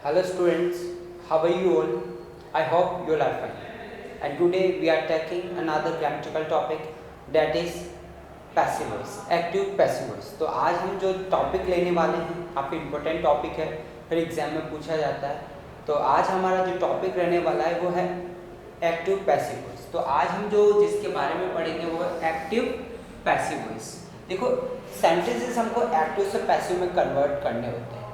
Hello students, how are you all? I hope you all are fine. And today we are taking another grammatical topic, that is passive voice, active passive voice. तो आज हम जो topic लेने वाले हैं काफ़ी important topic है, फिर एग्जाम में पूछा जाता है। तो आज हमारा जो टॉपिक रहने वाला है वो है एक्टिव पैसिव वॉइस। तो आज हम जो जिसके बारे में पढ़ेंगे वो है एक्टिव पैसिव वॉइस। देखो, सेंटेंसेस हमको एक्टिव से पैसिव में कन्वर्ट करने होते हैं,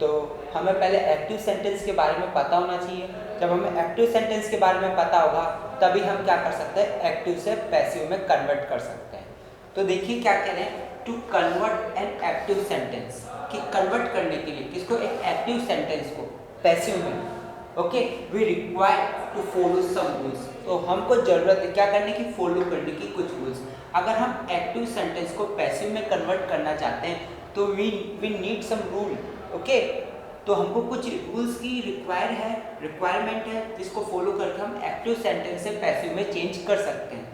तो हमें पहले एक्टिव सेंटेंस के बारे में पता होना चाहिए। जब हमें एक्टिव सेंटेंस के बारे में पता होगा तभी हम क्या कर सकते हैं, एक्टिव से पैसिव में कन्वर्ट कर सकते हैं। तो देखिए क्या कह रहे हैं, to convert an active sentence, कि कन्वर्ट करने के लिए किसको, एक एक्टिव सेंटेंस को पैसिव में, okay, we require to follow some rules. तो हमको जरूरत है क्या करने की, फॉलो करने की कुछ रूल्स। अगर हम एक्टिव सेंटेंस को पैसिव में कन्वर्ट करना चाहते हैं तो we need some rule, okay. तो हमको कुछ रूल्स की रिक्वायरमेंट है जिसको फॉलो करके हम एक्टिव सेंटेंस से पैसिव में चेंज कर सकते हैं।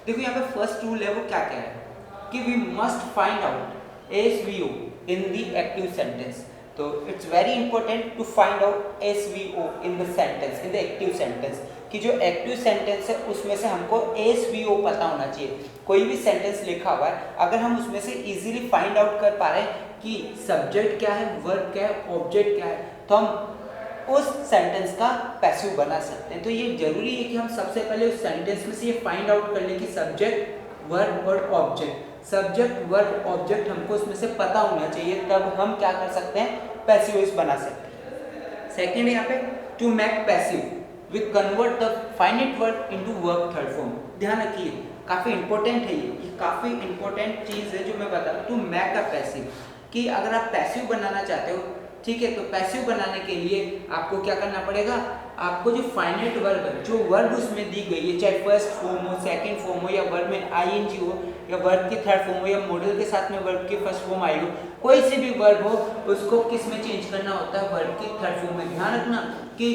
देखो यहाँ पे फर्स्ट रूल है, वो क्या कह रहा है कि we must find out SVO in the active sentence. तो it's very important to find out SVO in the sentence, in the active sentence, कि जो एक्टिव सेंटेंस है उसमें से हमको एसवीओ पता होना चाहिए। कोई भी सेंटेंस लिखा हुआ है, अगर हम उसमें से इजीली फाइंड आउट कर पा रहे हैं कि सब्जेक्ट क्या है, वर्ब क्या है, ऑब्जेक्ट क्या है, तो हम उस सेंटेंस का पैसिव बना सकते हैं। तो ये जरूरी है कि हम सबसे पहले उस सेंटेंस में से ये फाइंड आउट कर लें कि सब्जेक्ट, वर्ब और ऑब्जेक्ट, सब्जेक्ट वर्ब ऑब्जेक्ट हमको उसमें से पता होना चाहिए, तब हम क्या कर सकते हैं, पैसिव वॉइस बना सकते हैं। सेकेंड है यहाँ पे to make passive we convert the finite verb into verb third form. ध्यान रखिए, काफ़ी इंपॉर्टेंट है ये काफ़ी इंपॉर्टेंट चीज़ है जो मैं बता रहा हूँ। टू मेक अ पैसिव, कि अगर आप पैसिव बनाना चाहते हो, ठीक है, तो पैसिव बनाने के लिए आपको क्या करना पड़ेगा, आपको जो फाइनाइट वर्ब है, जो वर्ब उसमें दी गई है, चाहे फर्स्ट फॉर्म हो, सेकंड फॉर्म हो, या वर्ब में आईएनजी हो, या वर्ब की थर्ड फॉर्म हो, या मॉडल के साथ में वर्ब की फर्स्ट फॉर्म आई हो, कोई से भी वर्ब हो उसको किस में चेंज करना होता है, वर्ब की थर्ड फॉर्म में। ध्यान रखना कि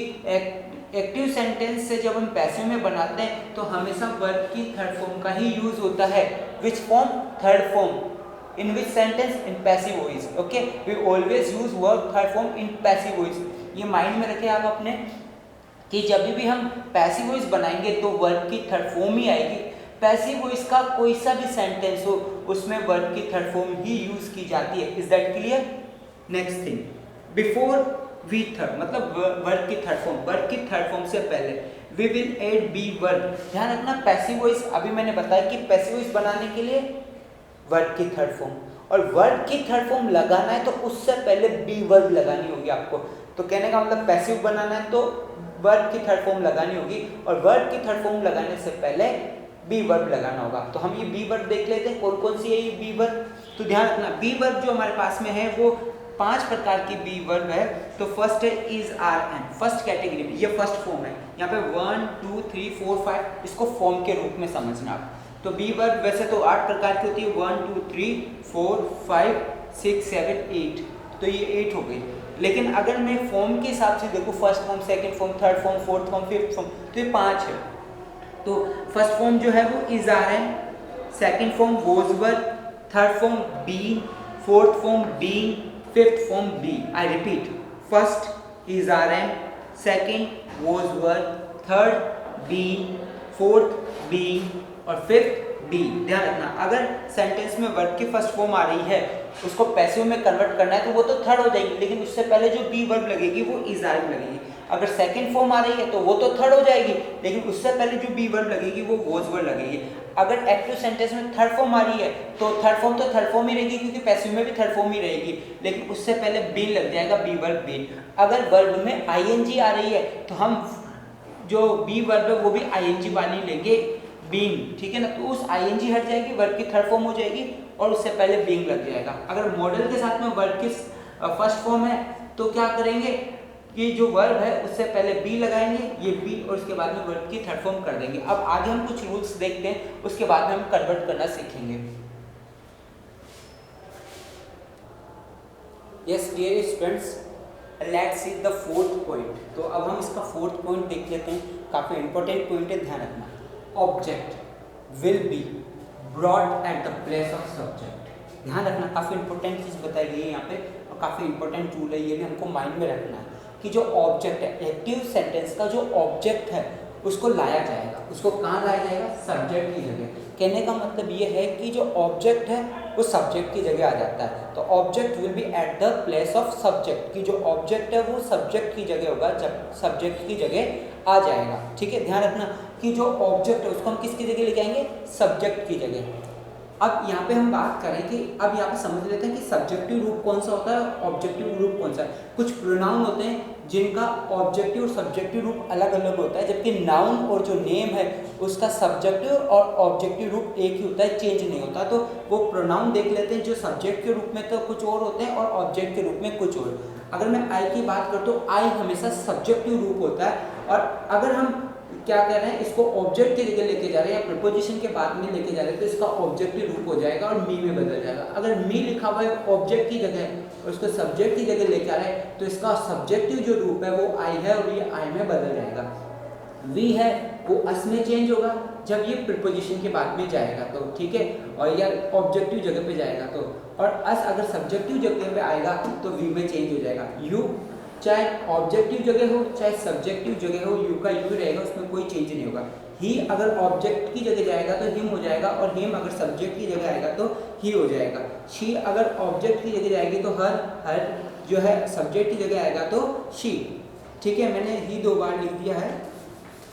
एक्टिव सेंटेंस से जब हम पैसिव में बनाते हैं तो हमेशा वर्ब की थर्ड फॉर्म का ही यूज होता है। Which form, third form. In which sentence? In passive voice. Okay, we always use verb third form in passive voice. ये माइंड में रखें आप अपने, कि जब भी हम पैसिव वॉइस बनाएंगे तो वर्ब की थर्ड फॉर्म ही आएगी। पैसिव वॉइस का कोई सा भी सेंटेंस हो उसमें वर्ब की थर्ड फॉर्म ही यूज की जाती है। Is that clear? Next thing, before we third, मतलब वर्ब की थर्ड फॉर्म, वर्ब की थर्ड फॉर्म से पहले we will add be verb. ध्यान रखना, पैसिव वॉइस अभी मैंने बताया कि पैसिव वॉइस बनाने के लिए वर्ब की थर्ड फॉर्म, और वर्ब की थर्ड फॉर्म लगाना है तो उससे पहले बी वर्ब लगानी होगी आपको। तो कहने का मतलब पैसिव बनाना है तो वर्ब की थर्ड फॉर्म लगानी होगी, और वर्ब की थर्ड फॉर्म लगाने से पहले बी वर्ब लगाना होगा। तो हम ये बी वर्ब देख लेते हैं, कौन कौन सी है ये बी वर्ब। तो ध्यान रखना, बी वर्ब जो हमारे पास में है वो 5 प्रकार की बी वर्ब है। तो फर्स्ट है is, are, and, first category में, ये फर्स्ट फॉर्म है। यहाँ पे 1 2 3 4 5 इसको फॉर्म के रूप में समझना आप। तो बी वर्ब वैसे तो 8 प्रकार की होती है, 1 2 3 4 5 6 7 8, तो ये 8 हो गई। लेकिन अगर मैं फॉर्म के हिसाब से देखूँ, first form, second form, third form, fourth form, fifth form, तो ये 5 है। तो फर्स्ट फॉर्म जो है वो is, are, am, second form was, were, third form being, fourth form being, fifth form be. I repeat, first is, are, am, second was, were, third being, fourth being और fifth be. ध्यान रखना, अगर sentence में verb की first form आ रही है उसको passive में कन्वर्ट करना है तो वो तो थर्ड हो जाएगी, लेकिन उससे पहले जो बी वर्ब लगेगी वो इज, आर में लगेगी। अगर सेकंड फॉर्म आ रही है तो वो तो थर्ड हो जाएगी, लेकिन उससे पहले जो बी वर्ब लगेगी वो वॉज वर्ब लगेगी। अगर एक्टिव सेंटेंस में थर्ड फॉर्म आ रही है तो थर्ड फॉर्म तो थर्ड फॉर्म ही रहेगी, क्योंकि पैसिव में भी थर्ड फॉर्म ही रहेगी, लेकिन उससे पहले बी लग जाएगा, बी वर्ब बी। अगर वर्ब में आईएनजी आ रही है तो हम जो बी वर्ब है वो भी आईएनजी वाली लेंगे, बीइंग, ठीक है ना। तो उस आईएनजी हट जाएगी, वर्ब की थर्ड फॉर्म हो जाएगी, और उससे पहले बीइंग लग जाएगा। अगर मॉडल के साथ में वर्ब की फर्स्ट फॉर्म है तो क्या करेंगे कि जो वर्ब है उससे पहले बी लगाएंगे, ये बी, और उसके बाद में वर्ब की थर्ड फॉर्म कर देंगे। अब आगे हम कुछ रूल्स देखते हैं, उसके बाद में हम कन्वर्ट करना सीखेंगे। Yes dear students, let's see the fourth point. तो अब हम इसका फोर्थ पॉइंट देख लेते हैं, काफी इंपॉर्टेंट पॉइंट है, ध्यान रखना। Object will be brought at the place of subject. ध्यान रखना, काफ़ी इंपॉर्टेंट चीज़ बताई गई है यहाँ पे, और काफ़ी इंपॉर्टेंट रूल है, ये भी हमको माइंड में रखना है। कि जो ऑब्जेक्ट है, एक्टिव सेंटेंस का जो ऑब्जेक्ट है उसको लाया जाएगा। उसको कहाँ लाया जाएगा? सब्जेक्ट की जगह। कहने का मतलब ये है कि जो ऑब्जेक्ट है वो सब्जेक्ट की जगह आ जाता है। तो object will be at the place of subject, कि जो ऑब्जेक्ट है वो सब्जेक्ट की जगह होगा, जब सब्जेक्ट की जगह आ जाएगा। ठीक है, ध्यान रखना कि जो ऑब्जेक्ट है उसको हम किसकी जगह लेके आएंगे? सब्जेक्ट की जगह। अब यहाँ पे हम बात करें कि अब यहाँ पे समझ लेते हैं कि सब्जेक्टिव रूप कौन सा होता है, ऑब्जेक्टिव रूप कौन सा है। कुछ प्रोनाउन होते हैं जिनका ऑब्जेक्टिव और सब्जेक्टिव रूप अलग अलग होता है, जबकि नाउन और जो नेम है उसका सब्जेक्टिव और ऑब्जेक्टिव रूप एक ही होता है, चेंज नहीं होता। तो वो प्रोनाउन देख लेते हैं जो सब्जेक्ट के रूप में तो कुछ और होते हैं और ऑब्जेक्ट के रूप में कुछ और। अगर मैं आई की बात करूँ तो आई हमेशा सब्जेक्टिव रूप होता है, और अगर हम क्या कह रहे हैं, इसको ऑब्जेक्ट की जगह लेके जा रहे हैं या प्रीपोजिशन के बाद में लेके जा रहे हैं, तो इसका ऑब्जेक्टिव रूप हो जाएगा और मी में बदल जाएगा। अगर मी लिखा हुआ है ऑब्जेक्ट की जगह और उसको सब्जेक्ट की जगह लेके आ रहे हैं, तो इसका सब्जेक्टिव जो रूप है वो आई है और ये आई में बदल जाएगा। वी है वो अस में चेंज होगा जब ये प्रीपोजिशन के बाद में जाएगा तो, ठीक है, और या ऑब्जेक्टिव जगह पे जाएगा तो। और अस अगर सब्जेक्टिव जगह पे आएगा तो वी में चेंज हो जाएगा। यू चाहे ऑब्जेक्टिव जगह हो चाहे सब्जेक्टिव जगह हो, यू का यू रहेगा, उसमें कोई चेंज नहीं होगा। ही अगर ऑब्जेक्ट की जगह जाएगा तो हिम हो जाएगा, और हिम अगर सब्जेक्ट की जगह आएगा तो ही हो जाएगा। शी अगर ऑब्जेक्ट की जगह जाएगी तो हर, हर जो है सब्जेक्ट की जगह आएगा तो शी। ठीक है, मैंने ही 2 बार लिख दिया है।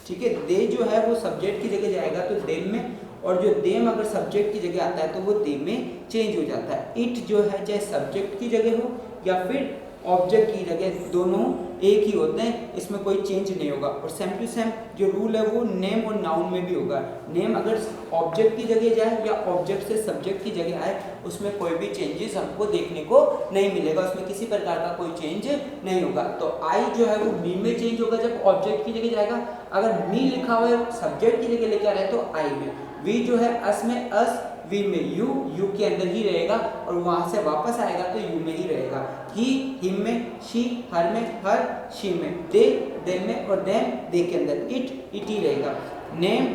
ठीक है, दे जो है वो सब्जेक्ट की जगह जाएगा तो देम में, और जो देम अगर सब्जेक्ट की जगह आता है तो वो देम में चेंज हो जाता है। इट जो है चाहे सब्जेक्ट की जगह हो या फिर ऑब्जेक्ट की जगह, दोनों एक ही होते हैं, इसमें कोई चेंज नहीं होगा। और सेम टू सेम जो रूल है वो नेम और नाउन में भी होगा। नेम अगर ऑब्जेक्ट की जगह जाए या ऑब्जेक्ट से सब्जेक्ट की जगह आए, उसमें कोई भी चेंजेस हमको देखने को नहीं मिलेगा, उसमें किसी प्रकार का कोई चेंज नहीं होगा। तो आई जो है वो मी में चेंज होगा जब ऑब्जेक्ट की जगह जाएगा। अगर मी लिखा हुआ है सब्जेक्ट की जगह लेके आ रहा है तो आई में। वी जो है अस में अस, वी में यू, यू के अंदर ही रहेगा, और वहां से वापस आएगा तो यू में ही रहेगा। ही हिम में, शी हर में, हर शी में, दे देम में, और देम दे के अंदर, इट ही रहेगा। नेम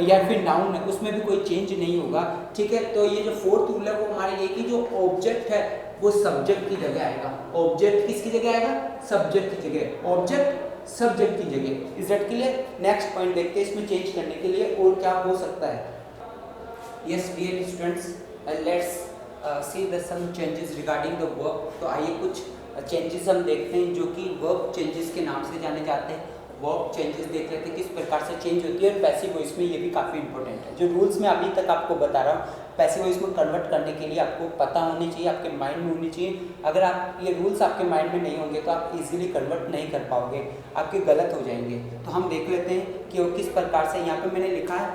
या फिर नाउन है उसमें भी कोई चेंज नहीं होगा। ठीक है, तो ये जो 4th रूल है वो हमारे ये कि जो ऑब्जेक्ट है वो सब्जेक्ट की जगह आएगा। ऑब्जेक्ट किसकी जगह आएगा? सब्जेक्ट की जगह। ऑब्जेक्ट सब्जेक्ट की जगह। Is that clear? Next point देखते हैं इसमें चेंज करने के लिए और क्या हो सकता है। Yes dear students, let's see the some changes regarding the verb. तो आइए कुछ चेंजेस हम देखते हैं जो कि वर्ब चेंजेस के नाम से जाने जाते हैं। वर्ब चेंजेस देख लेते हैं किस प्रकार से चेंज होती है, और पैसिव वॉइस में ये भी काफ़ी इंपॉर्टेंट है। जो रूल्स मैं अभी तक आपको बता रहा हूँ, पैसिव वॉइस में कन्वर्ट करने के लिए आपको पता होनी चाहिए, आपके माइंड में होनी चाहिए। अगर आप ये रूल्स आपके माइंड में नहीं होंगे तो आप इजीली कन्वर्ट नहीं कर पाओगे, आपके गलत हो जाएंगे। तो हम देख लेते हैं कि वो किस प्रकार से। यहाँ पे मैंने लिखा है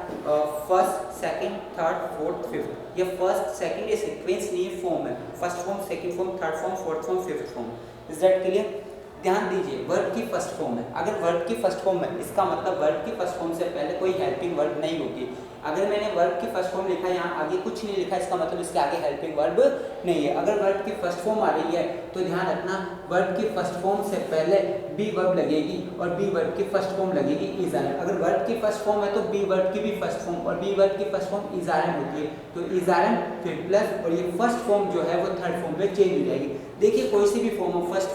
first, second, third, fourth, fifth. ये फर्स्ट सेकंड ये सीक्वेंस नहीं है, फॉर्म है। First form, second form, third form, fourth form, fifth form. Is that clear? ध्यान दीजिए, वर्ब की फर्स्ट फॉर्म है। अगर वर्ब की फर्स्ट फॉर्म है इसका मतलब वर्ब की फर्स्ट फॉर्म से पहले कोई हेल्पिंग वर्ब नहीं होगी। अगर मैंने वर्ब की फर्स्ट फॉर्म लिखा है, यहाँ आगे कुछ नहीं लिखा, इसका मतलब इसके आगे हेल्पिंग वर्ब नहीं है। अगर वर्ब की फर्स्ट फॉर्म आ रही है तो ध्यान रखना वर्ब की फर्स्ट फॉर्म से पहले बी वर्ब लगेगी, और बी वर्ब की फर्स्ट फॉर्म लगेगी इज़ारम। अगर वर्ब की फर्स्ट फॉर्म है तो बी वर्ब की भी फर्स्ट फॉर्म, और बी वर्ब की फर्स्ट फॉर्म इज़ारम होती है। तो इज़ारम फिर प्लस, और ये फर्स्ट फॉर्म जो है वो थर्ड फॉर्म में चेंज हो जाएगी। देखिए कोई सी भी फॉर्म हो, first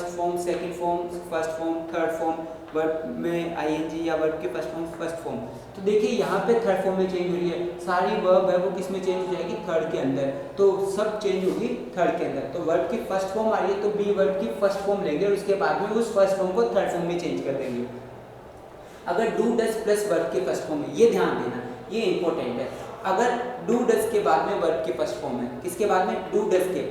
form, second form, first form, third form, verb में आईएनजी या वर्ब की फर्स्ट फॉर्म। तो देखिए यहाँ पे थर्ड फॉर्म में चेंज हो रही है, सारी वर्ब है वो किस में चेंज हो जाएगी? थर्ड के अंदर। तो सब चेंज होगी थर्ड के अंदर। तो वर्ब की फर्स्ट फॉर्म आ रही है तो बी वर्ब की फर्स्ट फॉर्म लेंगे और उसके बाद में उस फर्स्ट फॉर्म को थर्ड फॉर्म में चेंज कर देंगे। अगर डू डज प्लस वर्ब के फर्स्ट फॉर्म है, ये ध्यान देना, ये इंपॉर्टेंट है। अगर डू डज के बाद में वर्ब के फर्स्ट फॉर्म है, किसके बाद में? डू डज के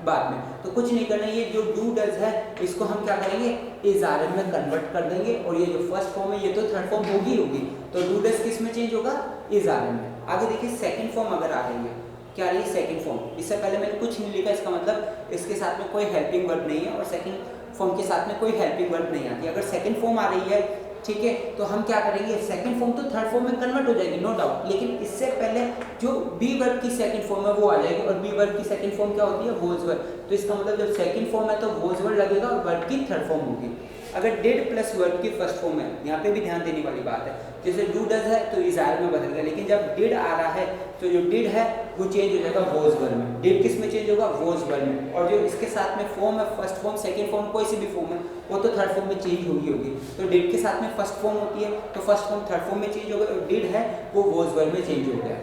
बाद में, तो कुछ नहीं करना, ये जो डू डज है इसको हम क्या करेंगे? इज़ारम में कन्वर्ट कर देंगे, और ये जो फर्स्ट फॉर्म है ये तो थर्ड फॉर्म होगी। तो डू डज किस में चेंज होगा? इज़ारम में। आगे देखिए सेकंड फॉर्म अगर आ रही है, क्या रही है सेकंड फॉर्म? इससे पहले मैंने कुछ नहीं लिखा, इसका मतलब इसके साथ में कोई हेल्पिंग वर्ब नहीं है और सेकंड फॉर्म के साथ में कोई हेल्पिंग वर्ब नहीं आती। अगर सेकंड फॉर्म आ रही है, ठीक है, तो हम क्या करेंगे? सेकंड फॉर्म तो थर्ड फॉर्म में कन्वर्ट हो जाएगी, नो डाउट, लेकिन इससे पहले जो बी वर्ब की सेकंड फॉर्म है वो आ जाएगी, और बी वर्ब की सेकंड फॉर्म क्या होती है? Was verb. तो इसका मतलब जब सेकंड फॉर्म है तो वोज वर्ब लगेगा और वर्ब की थर्ड फॉर्म होगी। अगर डिड प्लस वर्ब की फर्स्ट फॉर्म है, यहाँ पे भी ध्यान देने वाली बात है, जैसे डू डज है तो इज आर में बदल गया, लेकिन जब डिड आ रहा है तो जो डिड है वो चेंज हो जाएगा वॉज वर्ब में। डिड किस में चेंज होगा? वॉज वर्ब में। और जो इसके साथ में फॉर्म है, फर्स्ट फॉर्म, सेकंड फॉर्म, कोई सी भी फॉर्म है, वो तो थर्ड फॉर्म में चेंज होगी। तो डिड के साथ में फर्स्ट फॉर्म होती है तो फर्स्ट फॉर्म थर्ड फॉर्म में चेंज होगा, और डिड है वो वॉज वर्ब में चेंज हो गया।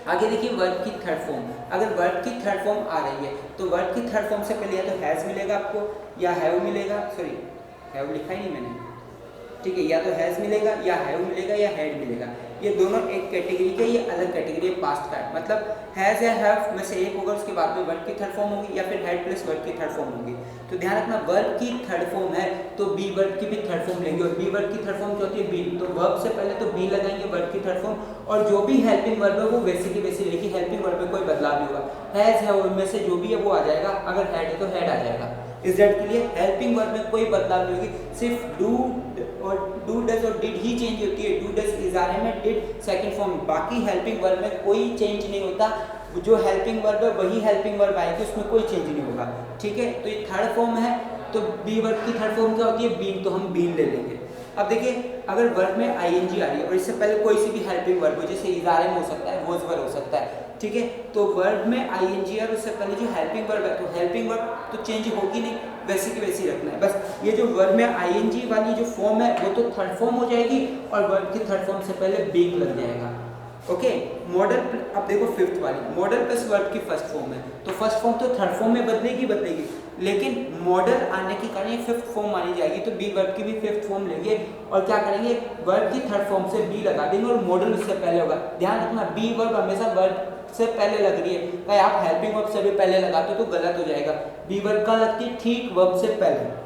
आगे देखिए वर्ब की थर्ड फॉर्म, अगर वर्ब की थर्ड फॉर्म आ रही है तो वर्ब की थर्ड फॉर्म से पहले या तो हैज़ मिलेगा आपको, या हैव मिलेगा, सॉरी हैव लिखा ही नहीं मैंने, ठीक है, या तो हैज़ मिलेगा, या हैव मिलेगा, या हैड मिलेगा। ये दोनों एक कैटेगरी के, ये अलग कैटेगरी है पास्ट का है, मतलब हैज़ या हैव में से एक होगा, उसके बाद में वर्ब की थर्ड फॉर्म होगी, या फिर हैड प्लस वर्ब की थर्ड फॉर्म होगी। तो ध्यान रखना, वर्ब की थर्ड फॉर्म है तो बी वर्ब की भी थर्ड फॉर्म लेंगे, और बी वर्ब की थर्ड फॉर्म क्या होती है? बी। तो वर्ब से पहले तो बी लगाएंगे वर्ब की थर्ड फॉर्म, और जो भी हेल्पिंग वर्ब है वो वैसे की वैसे लेकिन हेल्पिंग वर्ब में कोई बदलाव नहीं होगा। हैज़ है उनमें से जो भी है वो आ जाएगा, अगर हैड है तो हैड आ जाएगा। इस दैट के लिए हेल्पिंग वर्ब में कोई बदलाव नहीं होगी, सिर्फ डू और डू डज और डिड ही चेंज होती है। डू डज इज आर में, डिड सेकंड फॉर्म, बाकी हेल्पिंग वर्ब में कोई चेंज नहीं होता। जो हेल्पिंग वर्ब है वही हेल्पिंग वर्ब आएगी, उसमें कोई चेंज नहीं होगा, ठीक है। तो ये थर्ड फॉर्म है, तो बी वर्ब की थर्ड फॉर्म क्या होती है? बीन, तो हम बीन ले लेंगे। अब देखिए अगर वर्ब में आईएनजी आ रही है और इससे पहले कोई सी भी हेल्पिंग वर्ब हो, जैसे इज आर हो सकता है, वॉज वर्ब हो सकता है, ठीक है, तो वर्ब में आईएनजी और उससे पहले जो हेल्पिंग वर्ब है, तो हेल्पिंग वर्ब तो चेंज होगी नहीं, वैसी की वैसी रखना है। बस ये जो वर्ब में आईएनजी वाली जो फॉर्म है वो तो थर्ड फॉर्म हो जाएगी, और वर्ब की थर्ड फॉर्म से पहले बीइंग लग जाएगा, ओके। मॉडल, अब देखो फिफ्थ वाली, मॉडल प्लस वर्ब की फर्स्ट फॉर्म है, तो फर्स्ट फॉर्म तो थर्ड फॉर्म में बदलेगी, लेकिन मॉडल आने के कारण ये फिफ्थ फॉर्म मानी जाएगी, तो बी वर्ब की भी फिफ्थ फॉर्म लेंगे, और क्या करेंगे? वर्ब की थर्ड फॉर्म से बी लगा देंगे, और मॉडल उससे पहले होगा। ध्यान रखना, बी वर्ब हमेशा वर्ब से पहले लग रही है, भाई आप हेल्पिंग वर्ब से भी पहले लगाते हो तो गलत हो जाएगा। बी वर्ब का लगती है ठीक वर्ब से पहले।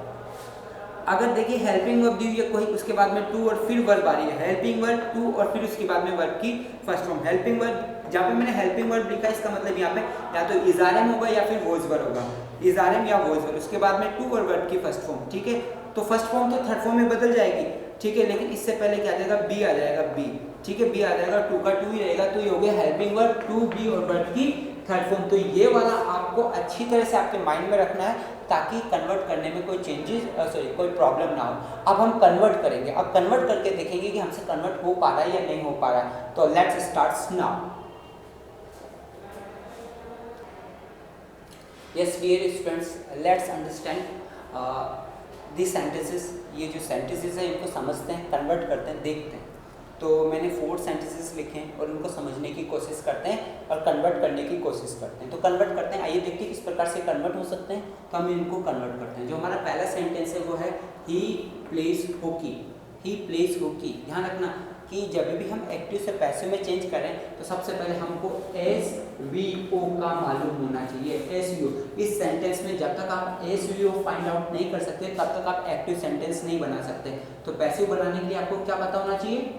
अगर देखिए हेल्पिंग वर्ब दी हुई है कोई, उसके बाद में टू और फिर वर्ब आ रही है, हेल्पिंग वर्ब टू और फिर उसके बाद में वर्ब की फर्स्ट फॉर्म। हेल्पिंग वर्ब जहाँ पे मैंने हेल्पिंग वर्ब लिखा है, इसका मतलब यहाँ पे या तो इज़ारम होगा या फिर वॉज वर्ब होगा, इज़ारम या वॉज वर्ब, उसके बाद में टू और वर्ब की फर्स्ट फॉर्म, ठीक है। तो फर्स्ट फॉर्म तो थर्ड फॉर्म में बदल जाएगी, ठीक है, लेकिन इससे पहले क्या आ जाएगा? बी आ जाएगा, बी, ठीक है, बी आ जाएगा, टू का टू ही रहेगा, तो ये हो गया हेल्पिंग वर्ब टू, बी और वर्ब की थर्ड फॉर्म। तो ये वाला आपको अच्छी तरह से आपके माइंड में रखना है, ताकि कन्वर्ट करने में कोई चेंजेस कोई प्रॉब्लम ना हो। अब हम कन्वर्ट करेंगे, अब कन्वर्ट करके देखेंगे कि हमसे कन्वर्ट हो पा रहा है या नहीं हो पा रहा है। तो let's start now. Yes dear students, let's understand this sentences. ये जो सेंटेंसेस हैं इनको समझते हैं, कन्वर्ट करते हैं, देखते हैं। तो मैंने 4 सेंटेंसेस लिखे हैं और उनको समझने की कोशिश करते हैं और कन्वर्ट करने की कोशिश करते हैं। तो कन्वर्ट करते हैं, आइए देखते हैं किस प्रकार से कन्वर्ट हो सकते हैं। तो हम इनको कन्वर्ट करते हैं। जो हमारा पहला सेंटेंस है वो है he plays hockey, he plays hockey. ध्यान रखना कि जब भी हम एक्टिव से पैसिव में चेंज करें तो सबसे पहले हमको SVO का मालूम होना चाहिए। SVO इस सेंटेंस में जब तक आप SVO फाइंड आउट नहीं कर सकते तब तक आप एक्टिव सेंटेंस नहीं बना सकते। तो पैसिव बनाने के लिए आपको क्या पता होना चाहिए?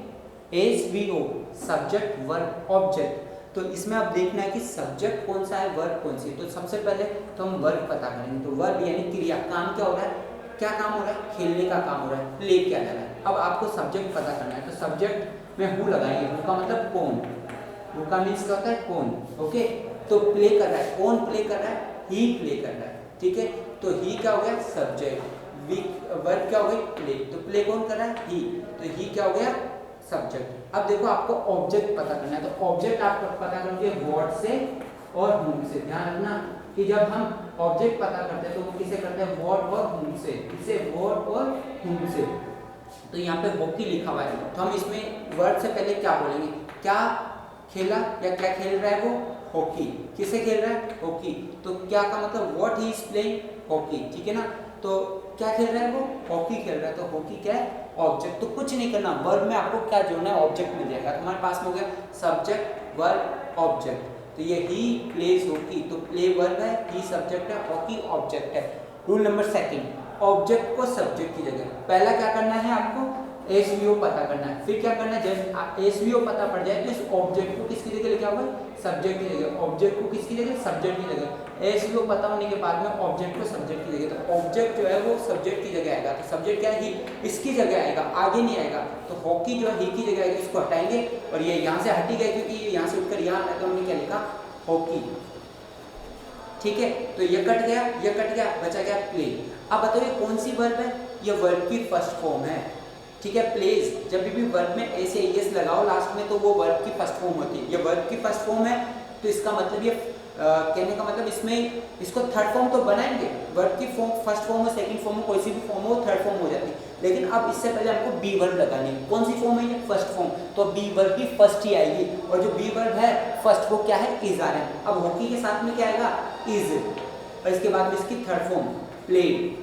SVO subject verb object. तो इसमें आप देखना है कि सब्जेक्ट कौन सा है, वर्ब कौन सी है। तो सबसे पहले तो हम वर्ब पता करेंगे। तो वर्ब यानी क्रिया, काम क्या हो रहा है, क्या काम हो रहा है, खेलने का काम हो रहा है, प्ले किया जा रहा है। अब आपको सब्जेक्ट पता करना है, तो सब्जेक्ट में हु लगाएंगे, हु का मतलब कौन, हु का मीन्स क्या होता है कौन, ओके। तो प्ले कर रहा है, कौन प्ले कर रहा है, ही प्ले कर रहा है, ठीक है। तो ही क्या हो गया सब्जेक्ट, वर्ब क्या हो गई प्ले, तो प्ले कौन कर रहा है, ही, तो ही क्या हो गया सब्जेक्ट। अब देखो आपको ऑब्जेक्ट पता करना है, तो ऑब्जेक्ट आप पता करोगे व्हाट से और whom से। ध्यान रखना कि जब हम ऑब्जेक्ट पता करते हैं तो वो किसे करते हैं, व्हाट और whom से, इसे व्हाट और whom से। तो यहाँ पे हॉकी लिखा हुआ है, तो हम इसमें वर्ड से पहले क्या बोलेंगे, क्या खेला या क्या खेल रहा है वो, हॉकी। किसे खेल रहा है, हॉकी। तो क्या का मतलब what he is playing, hockey, ठीक है ना। तो क्या खेल रहा है वो, हॉकी खेल रहा है। तो हॉकी क्या है, ऑब्जेक्ट। तो कुछ नहीं करना, वर्ब में आपको क्या जोड़ना है, ऑब्जेक्ट मिल जाएगा। तो हमारे पास में हो गया सब्जेक्ट वर्ब ऑब्जेक्ट। तो ये ही प्लेज हॉकी, तो प्ले वर्ब है, ही सब्जेक्ट है, हॉकी ऑब्जेक्ट है। रूल नंबर 2, ऑब्जेक्ट को सब्जेक्ट की जगह पहला क्या करना है, आपको SVO पता करना है। फिर क्या करना है, जब SVO पता पड़ जाए तो इस ऑब्जेक्ट को किसकी जगह लेके आओगे, सब्जेक्ट की जगह। ऑब्जेक्ट को किसकी जगह, सब्जेक्ट की जगह। SVO पता होने के बाद में ऑब्जेक्ट को सब्जेक्ट की जगह। तो ऑब्जेक्ट जो है वो सब्जेक्ट की जगह आएगा। तो सब्जेक्ट क्या है, ही, इसकी जगह आएगा, आगे नहीं आएगा। तो हॉकी जो है ही की जगह आएगी, इसको हटाएंगे और ये यहाँ से हटी गई क्योंकि यहाँ से उठकर यहाँ आया, तो हमने क्या लिखा, हॉकी, ठीक है। तो ये कट गया, ये कट गया, बचा गया प्ले। अब बताओ ये कौन सी वर्ब है, ये वर्ब की फर्स्ट फॉर्म है, ठीक है। प्लेज, जब भी वर्ब में ऐसे एस लगाओ लास्ट में तो वो वर्ब की फर्स्ट फॉर्म होती है। ये वर्ब की फर्स्ट फॉर्म है तो इसका मतलब ये कहने का मतलब इसमें इसको थर्ड फॉर्म तो बनाएंगे। वर्ब की फॉर्म फर्स्ट फॉर्म हो, सेकंड फॉर्म हो, कोई सी भी फॉर्म हो, थर्ड फॉर्म हो जाती है। लेकिन अब इससे पहले हमको बी वर्ब लगानी है। कौन सी फॉर्म है ये? First form. तो बी वर्ब की फर्स्ट ही आएगी और जो बी वर्ब है फर्स्ट वो क्या है? इज आ रहा है। अब होकी के साथ में क्या आएगा? इज, और इसके बाद में इसकी थर्ड फॉर्म प्लेड।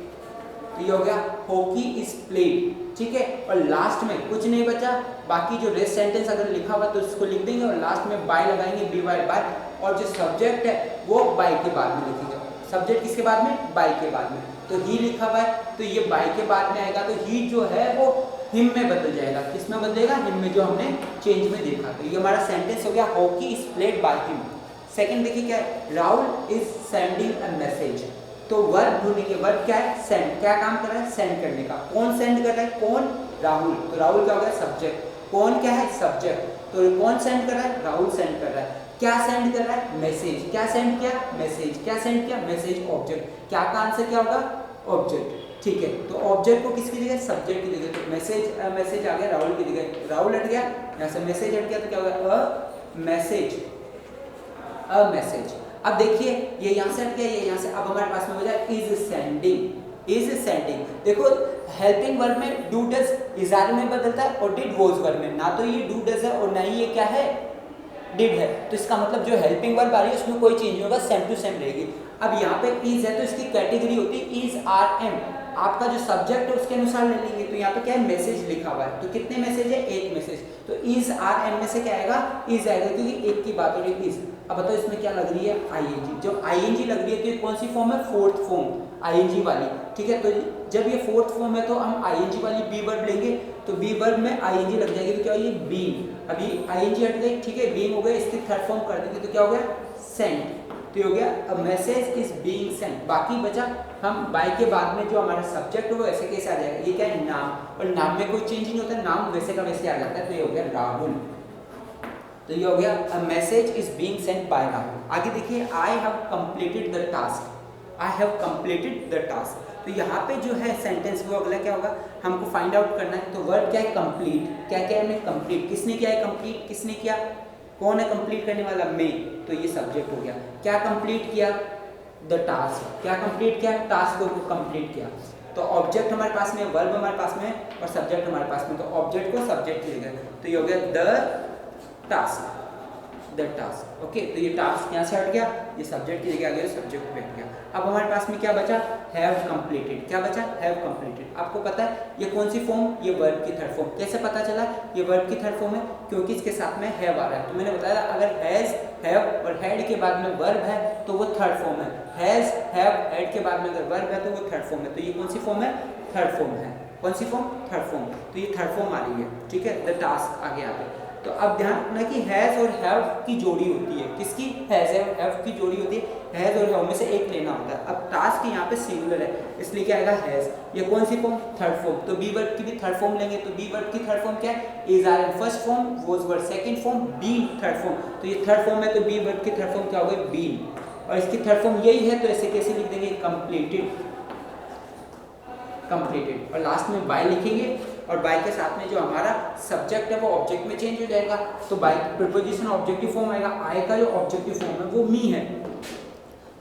तो ये हो गया हॉकी इज प्लेड, ठीक है। और लास्ट में कुछ नहीं बचा, बाकी जो रेस्ट सेंटेंस अगर लिखा हुआ तो उसको लिख देंगे और लास्ट में बाय लगाएंगे, बी वाई बाय, और जो सब्जेक्ट है वो बाय के बाद में लिखेंगे। सब्जेक्ट किसके बाद में? बाय के बाद में। तो ही लिखा हुआ है तो ये बाय के बाद में आएगा, तो ही जो है वो हिम में बदल जाएगा। किस में बदलेगा? हिम में, जो हमने चेंज में देखा। तो ये हमारा सेंटेंस हो गया hockey is played by him. Second देखिए क्या है? Rahul is sending a message. तो वर्ब ढूंढेंगे। वर्ब क्या है? सेंड। क्या काम कर रहा है? सेंड करने का। कौन सेंड कर रहा है? कौन? राहुल। तो राहुल क्या हो गया? सब्जेक्ट। कौन क्या है? सब्जेक्ट। तो कौन सेंड कर रहा है? राहुल सेंड कर रहा है। क्या सेंड कर रहा है? मैसेज। क्या सेंड किया? मैसेज। क्या सेंड किया? मैसेज। ऑब्जेक्ट। क्या का आंसर क्या होगा? ऑब्जेक्ट, ठीक है। तो ऑब्जेक्ट को किसकी जगह? सब्जेक्ट की जगह। तो मैसेज आ गया राहुल की जगह, राहुल हट गया, यहाँ से मैसेज हट गया, तो क्या होगा? A message, a message. अब देखिए ये यहाँ से हट गया, ये यहाँ से, अब हमारे पास में हो जाए इज सेंडिंग। इज सेंडिंग, देखो हेल्पिंग वर्ब में डू डज इज़ार में बदलता है और डिड वॉज वर्ब में। ना तो ये डू डज है और ना ही ये क्या है? डिड है। तो इसका मतलब जो हेल्पिंग वर्ब आ रही है उसमें कोई चेंज नहीं होगा, सेम टू सेम रहेगी। अब यहाँ पे इज है तो इसकी कैटेगरी होती है इज आर एम। आपका जो सब्जेक्ट है उसके अनुसार ले लेंगे। तो यहाँ पे क्या है? मैसेज लिखा हुआ है, तो कितने मैसेज है? एक मैसेज। तो इज आर एम में से क्या आएगा? इज आएगा, क्योंकि एक की बात हो रही है इज। अब बताओ इसमें क्या लग रही है? आईएनजी। जब आईएनजी लग रही है तो ये कौन सी फॉर्म है? फोर्थ फॉर्म, आईएनजी वाली, ठीक है। तो जब ये फोर्थ फॉर्म है तो हम आईएनजी वाली बी वर्ब लेंगे। तो बी वर्ब में आईएनजी लग जाएगी तो क्या हो? ये बीइंग। अभी आईएनजी हट गई, ठीक है, बीइंग हो गया, इसकी थर्ड फॉर्म कर देंगे तो क्या हो गया? सेंट। तो हो गया a message is being Saint. बाकी बचा हम बाय के बाद में जो हमारा सब्जेक्ट है वो ऐसे कैसे आ जाएगा? ये क्या है? नाम। और नाम में कोई चेंज नहीं होता, नाम वैसे का वैसे आ जाता है। तो ये हो गया राहुल। तो ये हो गया a message is being sent by Rahul. आगे देखिए I have completed the task. I have completed the task. तो यहाँ पे जो है सेंटेंस वो अगला क्या होगा? हमको फाइंड आउट करना है। तो वर्ब क्या है? कंप्लीट। क्या क्या है? कंप्लीट। किसने किया है कंप्लीट? किसने किया? कौन है कंप्लीट करने वाला? मैं। तो ये सब्जेक्ट हो गया। क्या कंप्लीट किया? The task. क्या कंप्लीट किया? टास्क को कंप्लीट किया। तो ऑब्जेक्ट हमारे पास में, वर्ब हमारे पास में और सब्जेक्ट हमारे पास में। तो ऑब्जेक्ट को सब्जेक्ट की जगह, तो ये हो गया the task, the task. Okay, तो ये टास्क यहाँ से हट गया, ये सब्जेक्ट की जगह आ गया, सब्जेक्ट बैठ गया। अब हमारे पास में क्या बचा? Have completed. क्या बचा? Have completed. आपको पता है ये कौन सी फॉर्म? ये वर्ब की थर्ड फॉर्म। कैसे पता चला ये वर्ब की थर्ड फॉर्म है? क्योंकि इसके साथ में हैव आ रहा है। तो मैंने बताया अगर हैज, हैव और हैड के बाद में वर्ब है तो वो थर्ड फॉर्म है। हैज, हैव, हैड के बाद में अगर वर्ब है तो वो थर्ड फॉर्म है। तो ये कौन सी फॉर्म है? थर्ड फॉर्म है। कौन सी फॉर्म? Third form. तो ये थर्ड फॉर्म आ रही है, ठीक है। द टास्क आगे आ गया। तो अब ध्यान रखना कि हैज़ और हैव की जोड़ी होती है। किसकी? हैज़ और हैव की जोड़ी होती है। हैज़ और हैव में से एक लेना होता है। अब टास्क यहाँ पे सिंगुलर है इसलिए क्या आएगा? हैज़। ये कौन सी फॉर्म? Third form. तो बी वर्ब की भी थर्ड फॉर्म लेंगे। तो बी वर्ब की थर्ड फॉर्म क्या है? Is are am first form, was verb second form, be third form. तो ये थर्ड फॉर्म है तो बी वर्ब की थर्ड फॉर्म क्या हो गई? बीन। और इसकी थर्ड फॉर्म यही है तो ऐसे कैसे लिख देंगे? Completed, completed. और लास्ट में बाय लिखेंगे और बाय के साथ में जो हमारा सब्जेक्ट है वो ऑब्जेक्ट में चेंज हो जाएगा। तो बाय प्रीपोजिशन ऑब्जेक्टिव फॉर्म आएगा। आई का जो ऑब्जेक्टिव फॉर्म है वो मी है।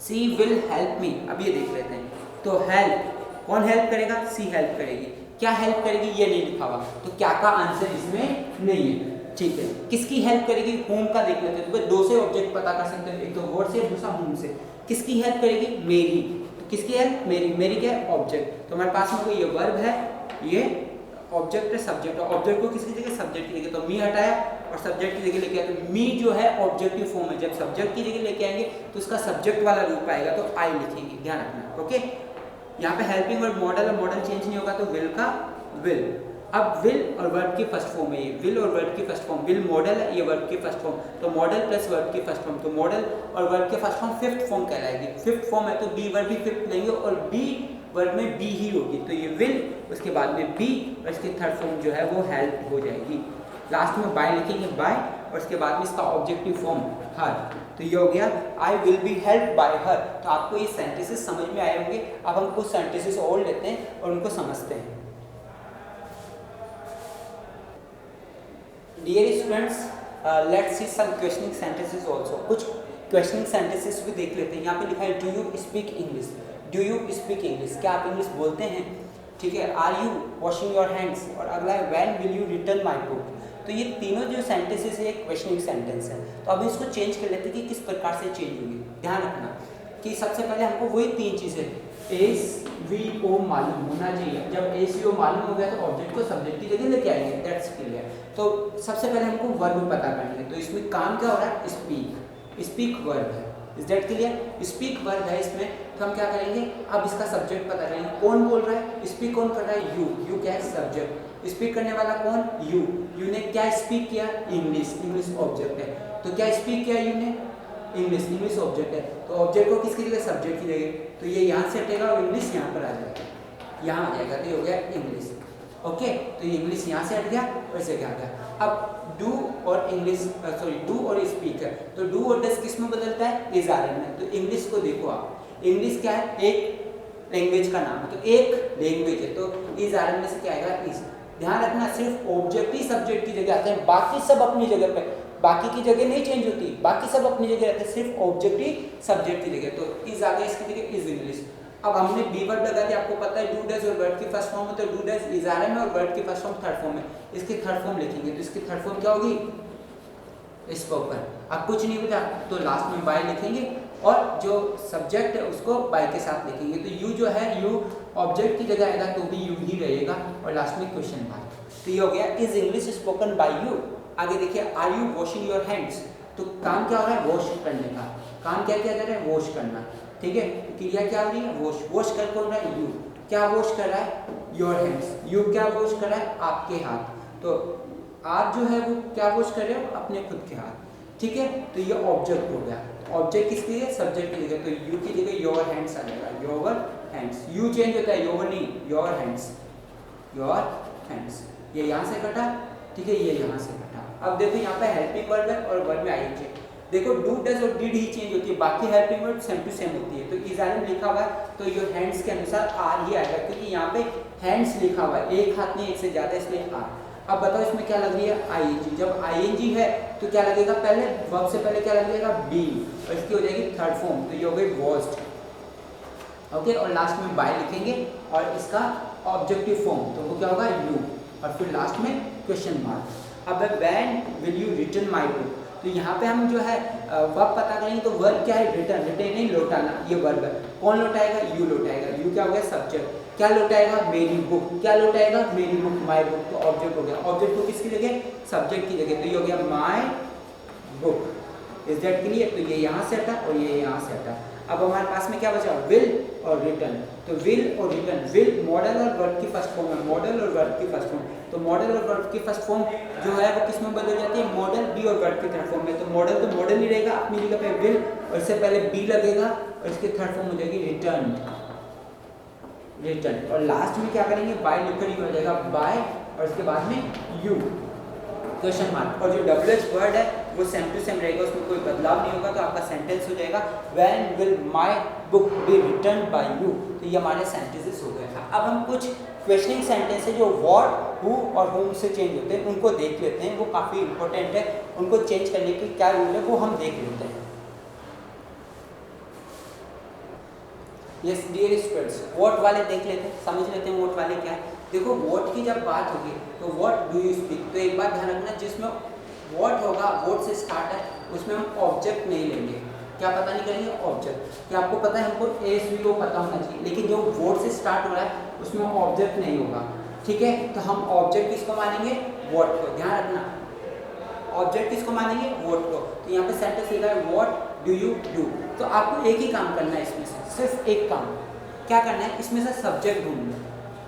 सी विल हेल्प मी। अब ये देख लेते हैं। तो हेल्प, कौन हेल्प करेगा? सी हेल्प करेगी। क्या हेल्प करेगी? ये नहीं लिखा हुआ, तो क्या का आंसर इसमें नहीं है, ठीक है। किसकी हेल्प करेगी? होम का देख लेते हैं। तो दो से ऑब्जेक्ट पता कर सकते हैं, एक तो वर्ड से, दूसरा होम से। किसकी हेल्प करेगी? मेरी। तो किसकी हेल्प? मेरी। मेरी क्या है? ऑब्जेक्ट। तो हमारे पास में कोई ये वर्ब है, ये ऑब्जेक्ट है, सब्जेक्ट है। ऑब्जेक्ट को किसकी जगह? सब्जेक्ट की जगह। तो मी हटाया और सब्जेक्ट की जगह लेके आया। तो मी जो है ऑब्जेक्टिव फॉर्म है। जब सब्जेक्ट की जगह लेके आएंगे तो उसका सब्जेक्ट वाला रूप आएगा, तो आई लिखेंगे, ध्यान रखना। ओके, यहाँ पे हेल्पिंग वर्ब मॉडल है, मॉडल चेंज नहीं होगा तो विल का विल। अब विल और वर्ब की फर्स्ट फॉर्म है ये। विल और वर्ब की फर्स्ट फॉर्म। विल मॉडल है, ये वर्ब की फर्स्ट फॉर्म। तो मॉडल प्लस वर्ब की फर्स्ट फॉर्म। तो मॉडल और वर्ब के फर्स्ट फॉर्म फिफ्थ फॉर्म कहलाएगी। फिफ्थ फॉर्म है तो बी वर्ब भी फिफ्थ लेंगे और बी वर्ब में बी ही होगी। तो ये विल, उसके बाद में बी और इसकी थर्ड फॉर्म जो है वो हेल्प हो जाएगी। लास्ट में बाय लिखेंगे, बाय और उसके बाद में इसका ऑब्जेक्टिव फॉर्म हर। तो ये हो गया I will be help by हर। तो आपको ये सेंटेंसेस समझ में आए होंगे। अब हम कुछ सेंटेंसेस और लेते हैं और उनको समझते हैं। Dear students, let's see some questioning sentences also. कुछ क्वेश्चनिंग सेंटेंसेस भी देख लेते हैं। यहाँ पे लिखा है do you speak English. Do you speak English, क्या आप इंग्लिश बोलते हैं? ठीक है। Are you washing your hands, और अगला है when will you return my book. तो ये तीनों जो सेंटेंसेस है एक क्वेश्चनिंग सेंटेंस है। तो अब इसको चेंज कर लेते हैं कि किस प्रकार से चेंज होगी। ध्यान रखना कि सबसे पहले हमको वही तीन चीज़ें एस वी ओ मालूम होना चाहिए। जब एस वी ओ मालूम हो गया तो ऑब्जेक्ट को सब्जेक्ट की जगह लेके आएंगे, दैट्स क्लियर। तो सबसे पहले हमको वर्ब पता करना है। तो इसमें काम क्या हो रहा है? स्पीक। स्पीक वर्ब है, is that clear? Speak verb है इसमें। तो हम क्या करेंगे, अब इसका सब्जेक्ट पता करेंगे। कौन बोल रहा है? स्पीक कौन कर रहा है? यू। यू क्या है? सब्जेक्ट। स्पीक करने वाला कौन? यू। यू ने क्या स्पीक किया? इंग्लिश। इंग्लिश ऑब्जेक्ट है। तो क्या स्पीक किया यू ने? इंग्लिश। इंग्लिश ऑब्जेक्ट है। तो ऑब्जेक्ट को किसकी जगह? सब्जेक्ट की जगह। तो ये यहाँ से हटेगा और इंग्लिश यहाँ पर आ जाएगा, यहाँ आ जाएगा। तो ये हो गया इंग्लिश। ओके, तो ये इंग्लिश यहाँ से हट गया और इसे क्या आ गया। अब डू और इंग्लिश डू और स्पीक है। तो डू और डस किस में बदलता है? इज आर एन में। तो इंग्लिश को देखो आप, इंग्लिश क्या है? एक लैंग्वेज का नाम है। तो एक लैंग्वेज है, तो इज आर एन में से क्या आएगा? इज। ध्यान रखना, सिर्फ ऑब्जेक्ट ही सब्जेक्ट की जगह आते हैं, बाकी सब अपनी जगह पे, बाकी की जगह नहीं चेंज होती, बाकी सब अपनी जगह रहते हैं, सिर्फ ऑब्जेक्ट ही सब्जेक्ट की जगह। तो इज आ गया इसकी जगह, इज इंग्लिश। अब हमने बी वर्ब लगा दिया, आपको पता है डू डज और वर्ब की फर्स्ट फॉर्म में, तो do does is are am और वर्ब की फर्स्ट फॉर्म थर्ड फॉर्म में। इसकी थर्ड फॉर्म लिखेंगे, तो इसकी थर्ड फॉर्म क्या होगी? स्पोकन। अब कुछ नहीं बचा तो लास्ट में बाय लिखेंगे और जो सब्जेक्ट है उसको बाय के साथ लिखेंगे। तो यू जो है, यू ऑब्जेक्ट की जगह आएगा तो भी यू ही रहेगा और लास्ट में क्वेश्चन मार्क। तो ये हो गया is English spoken by you. आगे देखिए, are you washing your hands. तो काम क्या हो रहा है? वॉश करने का। काम क्या किया जा रहा है? वॉश करना। ठीक है, क्रिया क्या हो रही है? वॉश। वॉश कर कौन रहा है? यू। क्या वॉश कर रहा है? Your hands. यू क्या वॉश कर रहा है? आपके हाथ। तो आप जो है वो क्या वॉश कर रहे हो? अपने खुद के हाथ। ठीक है, तो ये ऑब्जेक्ट हो गया। ऑब्जेक्ट किसकी है? सब्जेक्ट की जगह। तो यू की जगह योर हैंड्स आ जाएगा, योर हैंड्स। यू चेंज होता है, योर नहीं, योर हैंड्स, योर हैंड्स। ये यहाँ से कटा, ठीक है, ये यहाँ से कटा। अब देखो यहाँ पे हेल्पिंग वर्ब है और वर्ब में आईएनजी। देखो डू डज और डिड ही चेंज होती है, बाकी helping verb same to same होती है। तो इज आर एम लिखा हुआ है तो योर हैंड्स के अनुसार आर ही आएगा, क्योंकि यहाँ पे हैंड्स लिखा हुआ है, एक हाथ नहीं एक से ज्यादा, इसलिए आर। अब बताओ इसमें क्या लग रही है? आईएनजी। जब आईएनजी है तो क्या लगेगा? पहले वर्ब से पहले क्या लगेगा? बी, और इसकी हो जाएगी थर्ड फॉर्म, तो ये हो गई वॉश्ड। ओके, और लास्ट में बाय लिखेंगे और इसका ऑब्जेक्टिव फॉर्म, तो वो क्या होगा? यू, और फिर लास्ट में क्वेश्चन मार्क। अब when will you return my book. तो यहाँ पे हम जो है वर्ब पता करेंगे। तो वर्ब क्या है? रिटर्न। रिटर्न नहीं, लौटाना, ये वर्ब है। कौन लौटाएगा? यू लौटाएगा। यू क्या हो गया? सब्जेक्ट। क्या लौटाएगा? मेरी बुक। क्या लौटाएगा? मेरी बुक, माय बुक। तो ऑब्जेक्ट हो गया। ऑब्जेक्ट को किसकी जगह? सब्जेक्ट की जगह। तो ये हो गया my book. Is that clear? तो ये यहाँ से हटा और ये यहाँ से हटा। अब हमारे पास में क्या बचा? विल और रिटर्न। तो विल और रिटर्न, विल मॉडल और वर्ब की फर्स्ट फॉर्म है, मॉडल और वर्ब की फर्स्ट फॉर्म। तो मॉडल और वर्ब की फर्स्ट फॉर्म जो है वो किस में बदल जाती है? मॉडल, बी और वर्ब की थर्ड फॉर्म में। तो मॉडल तो मॉडल ही रहेगा अपनी जगह पे विल, और इससे पहले बी लगेगा और इसकी थर्ड फॉर्म हो जाएगी रिटर्न, रिटर्न। और लास्ट में क्या करेंगे? बाय लिखकर ही हो जाएगा बाय, और इसके बाद में यू, क्वेश्चन मार्क। और जो WH वर्ड है वो सेम टू सेम रहेगा, उसमें कोई बदलाव नहीं होगा। तो आपका सेंटेंस हो जाएगा when will my book be return by you. तो ये हमारे सेंटेंसेस हो गए। अब हम कुछ क्वेश्चनिंग सेंटेंस है जो व्हाट, हु और होम से चेंज होते हैं, उनको देख लेते हैं। वो काफ़ी इंपॉर्टेंट है, उनको चेंज करने के क्या रूल है वो हम देख लेते हैं। यस डियर स्टूडेंट्स, व्हाट वाले देख लेते हैं, समझ लेते हैं व्हाट वाले क्या है। देखो व्हाट की जब बात होगी तो व्हाट डू यू स्पीक, तो एक बात ध्यान रखना, जिसमें व्हाट होगा, व्हाट से स्टार्ट है, उसमें हम ऑब्जेक्ट नहीं लेंगे। क्या पता नहीं करेंगे? ऑब्जेक्ट। क्या आपको पता है? हमको एएसवी को पता होना चाहिए, लेकिन जो व्हाट से स्टार्ट हो रहा है उसमें ऑब्जेक्ट नहीं होगा। ठीक है, तो हम ऑब्जेक्ट किसको मानेंगे? व्हाट को। ध्यान रखना, ऑब्जेक्ट किसको मानेंगे? व्हाट को। तो यहाँ पे सेंटेंस लिखा है व्हाट डू यू डू। तो आपको एक ही काम करना है इसमें से, सिर्फ एक काम। क्या करना है? इसमें से सब्जेक्ट ढूंढना।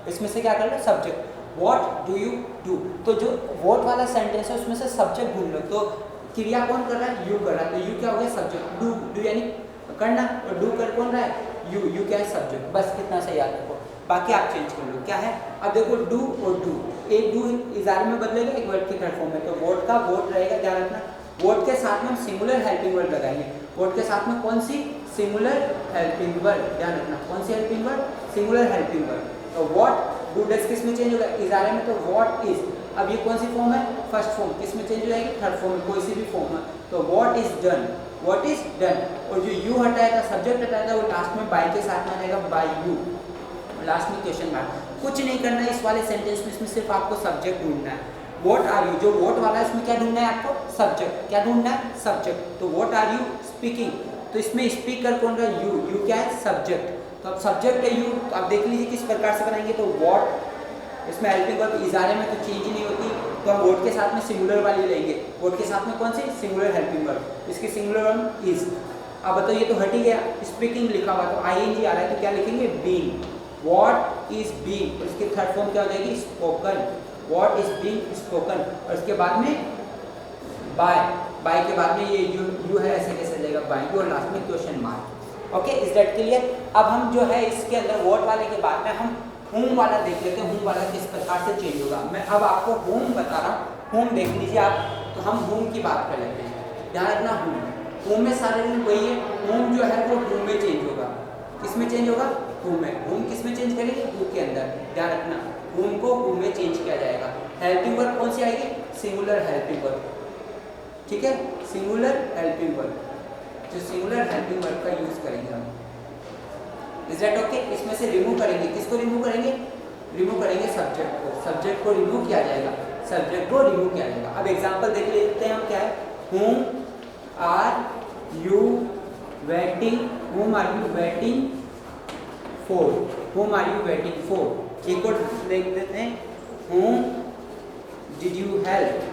इसमें से क्या करना है? Subject. What do you do, तो जो व्हाट वाला सेंटेंस है उसमें से सब्जेक्ट ढूंढ लो। तो क्रिया कौन कर रहा है? यू कर रहा है, तो यू क्या हो गया? सब्जेक्ट। डू, डू यानी करना, और डू कर कौन रहा है? यू, यू क्या है? सब्जेक्ट। बस कितना से याद रखो। बाकी आप चेंज कर लो। क्या है, अब देखो डू और डू, एक डू इज आर में बदलेगा एक वर्ड के थर्ड फॉर्म में, तो वोट का वोट रहेगा, ध्यान रखना। वोट के साथ में हम सिंगुलर हेल्पिंग वर्ड लगाएंगे। वोट के साथ में कौन सी, सिंगुलर हेल्पिंग वर्ड, ध्यान रखना कौन सी helping word, singular helping word. तो वॉट, डू डज किस में चेंज होगा, इजारे में, तो वॉट इज, अब ये कौन सी फॉर्म है, फर्स्ट फॉर्म, किस में चेंज हो जाएगी, थर्ड फॉर्म में, कोई सी भी फॉर्म है। तो what is done, what is done, और जो यू हटाया था, सब्जेक्ट हटाया था, वो लास्ट में बाय के साथ में आ जाएगा, बाय यू, लास्ट में क्वेश्चन मार्क। कुछ नहीं करना है इस वाले सेंटेंस में, इसमें सिर्फ आपको सब्जेक्ट ढूंढना है। वॉट आर यू, जो वॉट वाला है इसमें क्या ढूंढना है आपको, सब्जेक्ट, क्या ढूंढना है, सब्जेक्ट। तो वॉट आर यू स्पीकिंग, तो इसमें स्पीकर कौन रहा, यू, यू क्या है, सब्जेक्ट, तो अब सब्जेक्ट है यू, तो आप देख लीजिए किस प्रकार से बनाएंगे। तो वॉट, इसमें हेल्पिंग वर्ब इजारे में तो चेंज नहीं होती, तो हम वोट के साथ में सिंगुलर वाली लेंगे। वोट के साथ में कौन सी, सिंगुलर हेल्पिंग वर्ब, इसकी सिंगुलर वर्ब इज। अब बताओ ये तो हट ही गया, स्पीकिंग लिखा हुआ तो आईएनजी आ रहा है, तो क्या लिखेंगे, बीइंग, व्हाट इज बीइंग, इसकी थर्ड फॉर्म क्या हो जाएगी, spoken, what is being spoken, और इसके बाद में बाय, बाय के बाद में ये यू है, ऐसे कैसे जाएगा, बाय यू, और लास्ट में question mark. Okay, is that clear. अब हम जो है इसके अंदर वॉट वाले के बाद में हम होम वाला देख लेते हैं, होम वाला किस प्रकार से चेंज होगा। मैं अब आपको होम बता रहा हूँ, होम देख लीजिए आप, तो हम होम की बात कर लेते हैं, ध्यान रखना। होम में सारे रूल वही है, होम जो है वो होम में चेंज होगा, किस में चेंज होगा, होम में। होम किस में चेंज करेंगे, हु के अंदर, ध्यान रखना, होम को हु में चेंज किया जाएगा। हेल्पिंग वर्ब कौन सी आएगी, सिंगुलर हेल्पिंग वर्ब, ठीक है, सिंगुलर हेल्पिंग वर्ब, जो सिंगुलर हेल्पिंग वर्ब का यूज करेंगे हम। Is that okay. इसमें से रिमूव करेंगे, किसको रिमूव करेंगे, रिमूव करेंगे सब्जेक्ट को, सब्जेक्ट को रिमूव किया जाएगा, सब्जेक्ट को रिमूव किया जाएगा। अब एग्जांपल देख लेते हैं हम, क्या है, whom are you waiting, whom are you waiting for, whom are you waiting for। एक और देख लेते हैं, whom did you help,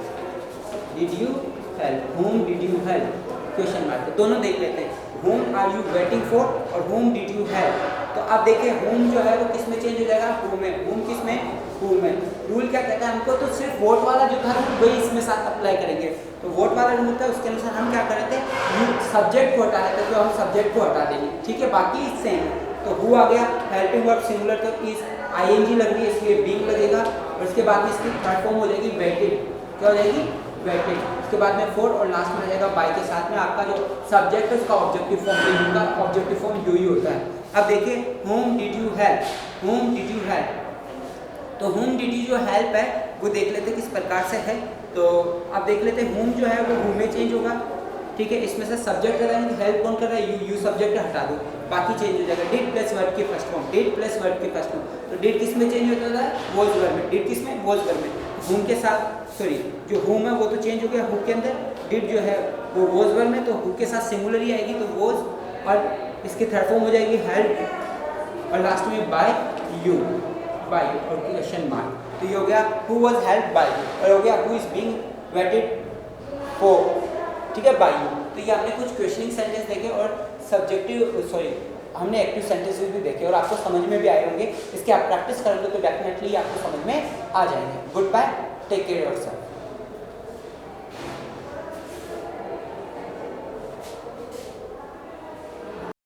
did you help, whom did you help, question mark, दोनों देख लेते हैं, whom are you waiting for और whom did you help। तो अब देखिए whom जो है वो किस में चेंज हो जाएगा, who में, whom किस में, who में। रूल क्या कहता है हमको, तो सिर्फ वोट वाला जो था वही इसमें साथ अप्लाई करेंगे। तो वोट वाला रूल था, उसके अनुसार हम क्या कर रहे थे, सब्जेक्ट को हटा रहे थे, तो हम सब्जेक्ट को हटा देंगे, ठीक है, बाकी सेम। तो हु आ गया, हेल्पिंग वर्ब सिंगुलर, तो इज आईएनजी लग रही है इसलिए बीइंग लगेगा, और इसके बाद में इसकी थर्ड फॉर्म हो जाएगी वेटेड, क्या हो जाएगी, वेटेड। उसके बाद में फोर, और लास्ट में आ जाएगा बाय के साथ में आपका जो सब्जेक्ट है उसका ऑब्जेक्टिव फॉर्म, यू का ऑब्जेक्टिव फॉर्म यू ही होता है। अब देखिए whom did you help, whom did you help, तो whom did you जो हेल्प है वो देख लेते किस प्रकार से है। तो अब देख लेते हैं whom जो है वो who में चेंज होगा, ठीक है, इसमें से सब्जेक्ट लगाएंगे, हेल्प कौन कर रहा है, यू, यू सब्जेक्ट हटा दो, बाकी चेंज हो जाएगा। डिड प्लस वर्ब की first form, did plus verb की फर्स्ट फॉर्म, तो डिड किस में चेंज होता है, वॉज वर्ब में, डिड किस में, वॉज वर्ब में। whom के साथ, सॉरी जो whom है वो तो चेंज हो गया who के अंदर, डिड जो है वो वॉज वर्ब में, तो who के साथ सिंगुलर ही आएगी, तो वॉज, और इसकी थर्ड फॉर्म हो जाएगी हेल्प, और लास्ट में बाय यू, बाय और क्वेश्चन मार्क। तो ये हो गया हु वाज हेल्प बाय, और हो गया who is being waited for, ठीक है, बाय यू। तो ये हमने कुछ क्वेश्चनिंग सेंटेंस देखे और सब्जेक्टिव, सॉरी हमने एक्टिव सेंटेंसेस भी देखे और आपको समझ में भी आए होंगे। इसके आप प्रैक्टिस करेंगे तो डेफिनेटली आपको समझ में आ जाएंगे। Good bye, take care yourself.